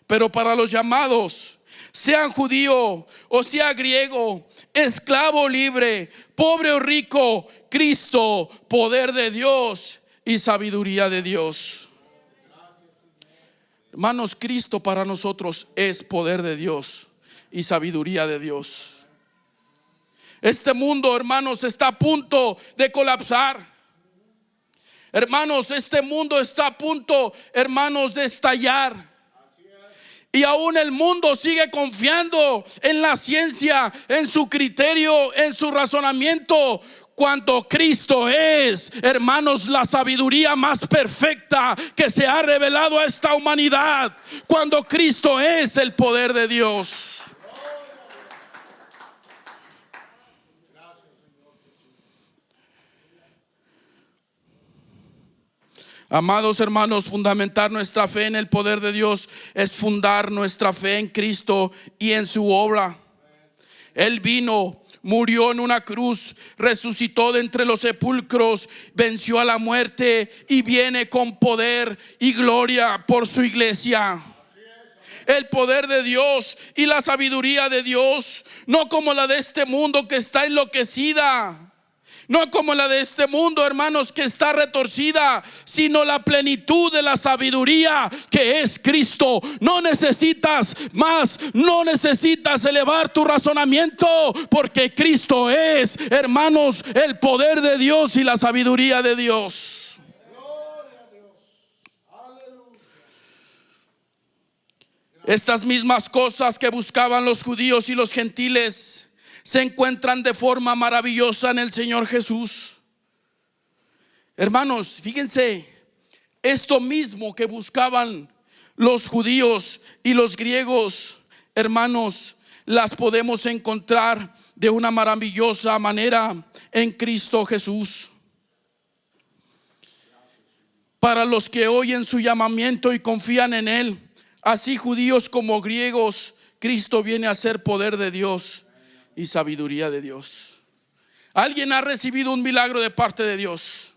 Pero para los llamados, sean judío o sea griego, esclavo o libre, pobre o rico, Cristo, poder de Dios y sabiduría de Dios. Hermanos, Cristo para nosotros es poder de Dios y sabiduría de Dios. Este mundo, hermanos, está a punto de colapsar. Hermanos, este mundo está a punto, hermanos, de estallar. Y aún el mundo sigue confiando en la ciencia, en su criterio, en su razonamiento, cuando Cristo es, hermanos, la sabiduría más perfecta que se ha revelado a esta humanidad. Cuando Cristo es el poder de Dios. Amados hermanos, fundamentar nuestra fe en el poder de Dios es fundar nuestra fe en Cristo y en su obra. Él vino, murió en una cruz, resucitó de entre los sepulcros, venció a la muerte y viene con poder y gloria por su iglesia. El poder de Dios y la sabiduría de Dios, no como la de este mundo que está enloquecida, no como la de este mundo, hermanos, que está retorcida, sino la plenitud de la sabiduría que es Cristo. No necesitas más, no necesitas elevar tu razonamiento, porque Cristo es, hermanos, el poder de Dios y la sabiduría de Dios. Estas mismas cosas que buscaban los judíos y los gentiles se encuentran de forma maravillosa en el Señor Jesús. Hermanos, fíjense, esto mismo que buscaban los judíos y los griegos, hermanos, las podemos encontrar de una maravillosa manera en Cristo Jesús. Para los que oyen su llamamiento y confían en Él, así judíos como griegos, Cristo viene a ser poder de Dios y sabiduría de Dios. Alguien ha recibido un milagro de parte de Dios.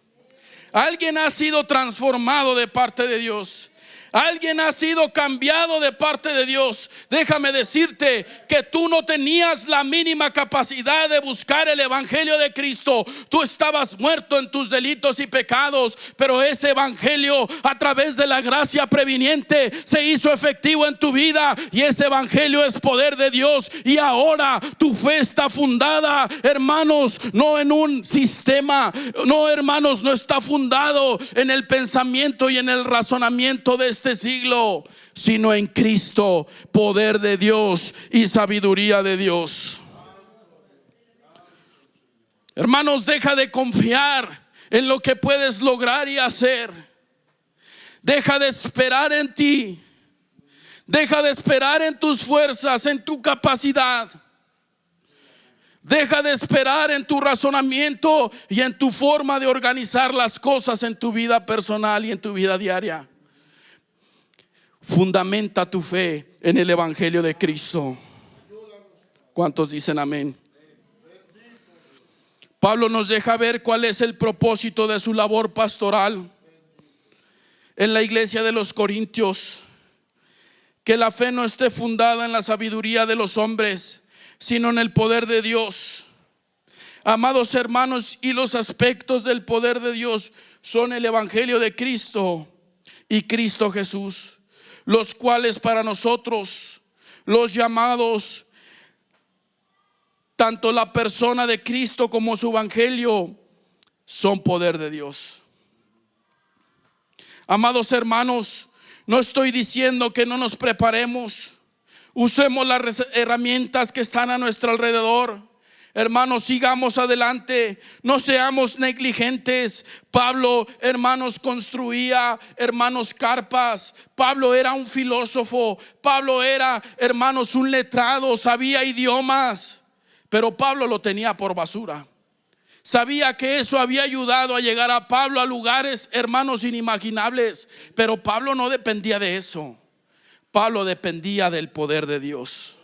Alguien ha sido transformado de parte de Dios. Alguien ha sido cambiado de parte de Dios. Déjame decirte que tú no tenías la mínima capacidad de buscar el evangelio de Cristo. Tú estabas muerto en tus delitos y pecados, pero ese evangelio, a través de la gracia previniente, se hizo efectivo en tu vida, y ese evangelio es poder de Dios. Y ahora tu fe está fundada, hermanos, no en un sistema, no, hermanos, no está fundado en el pensamiento y en el razonamiento de este siglo, sino en Cristo, poder de Dios y sabiduría de Dios. Hermanos, deja de confiar en lo que puedes lograr y hacer. Deja de esperar en ti. Deja de esperar en tus fuerzas, en tu capacidad. Deja de esperar en tu razonamiento y en tu forma de organizar las cosas en tu vida personal y en tu vida diaria. Fundamenta tu fe en el evangelio de Cristo. ¿Cuántos dicen amén? Pablo nos deja ver cuál es el propósito de su labor pastoral en la iglesia de los Corintios. Que la fe no esté fundada en la sabiduría de los hombres, sino en el poder de Dios. Amados hermanos, y los aspectos del poder de Dios son el evangelio de Cristo y Cristo Jesús, los cuales para nosotros, los llamados, tanto la persona de Cristo como su evangelio, son poder de Dios. Amados hermanos, no estoy diciendo que no nos preparemos. Usemos las herramientas que están a nuestro alrededor. Hermanos, sigamos adelante, no seamos negligentes. Pablo, hermanos, construía, hermanos, carpas. Pablo era un filósofo. Pablo era, hermanos, un letrado, sabía idiomas. Pero Pablo lo tenía por basura. Sabía que eso había ayudado a llegar a Pablo a lugares, hermanos, inimaginables. Pero Pablo no dependía de eso. Pablo dependía del poder de Dios.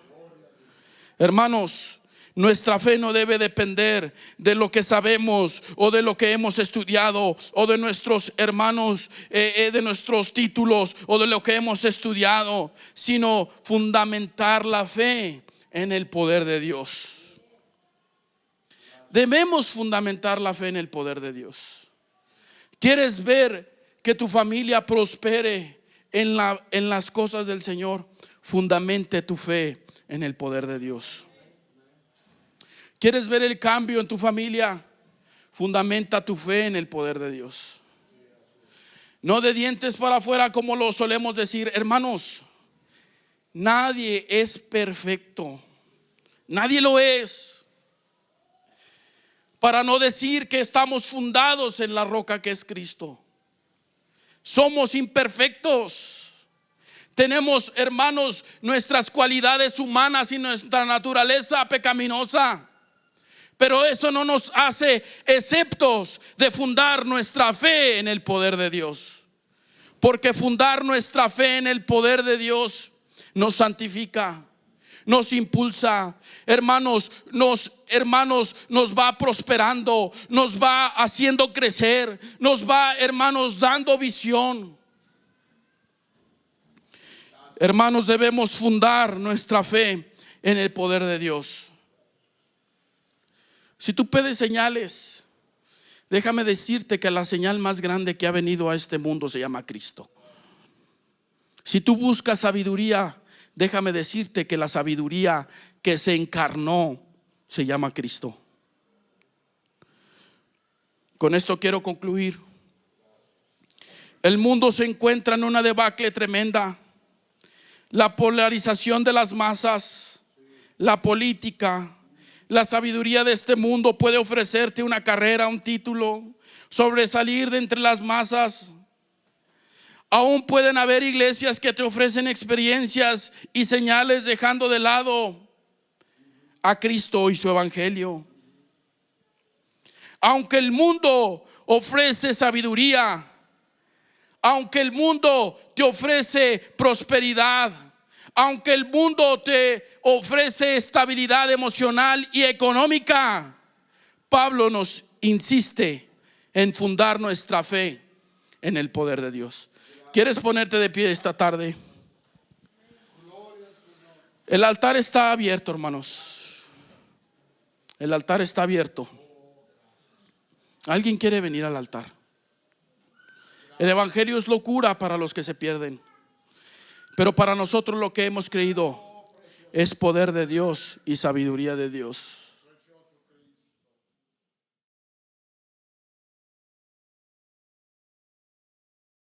Hermanos, nuestra fe no debe depender de lo que sabemos o de lo que hemos estudiado o de nuestros hermanos, de nuestros títulos o de lo que hemos estudiado, sino fundamentar la fe en el poder de Dios. Debemos fundamentar la fe en el poder de Dios. ¿Quieres ver que tu familia prospere en las cosas del Señor? Fundamente tu fe en el poder de Dios. ¿Quieres ver el cambio en tu familia? Fundamenta tu fe en el poder de Dios. No de dientes para afuera, como lo solemos decir. Hermanos, nadie es perfecto. Nadie lo es. Para no decir que estamos fundados en la roca que es Cristo. Somos imperfectos. Tenemos, hermanos, nuestras cualidades humanas y nuestra naturaleza pecaminosa. Pero eso no nos hace exceptos de fundar nuestra fe en el poder de Dios. Porque fundar nuestra fe en el poder de Dios nos santifica, nos impulsa, hermanos, nos va prosperando, nos va haciendo crecer, nos va, hermanos, dando visión. Hermanos, debemos fundar nuestra fe en el poder de Dios. Si tú pides señales, déjame decirte que la señal más grande que ha venido a este mundo se llama Cristo. Si tú buscas sabiduría, déjame decirte que la sabiduría que se encarnó se llama Cristo. Con esto quiero concluir. El mundo se encuentra en una debacle tremenda. La polarización de las masas, la política, la sabiduría de este mundo puede ofrecerte una carrera, un título, sobresalir de entre las masas. Aún pueden haber iglesias que te ofrecen experiencias y señales, dejando de lado a Cristo y su evangelio. Aunque el mundo ofrece sabiduría, aunque el mundo te ofrece prosperidad, aunque el mundo te ofrece estabilidad emocional y económica, Pablo nos insiste en fundar nuestra fe en el poder de Dios. ¿Quieres ponerte de pie esta tarde? El altar está abierto, hermanos. El altar está abierto. ¿Alguien quiere venir al altar? El evangelio es locura para los que se pierden, pero para nosotros lo que hemos creído es poder de Dios y sabiduría de Dios.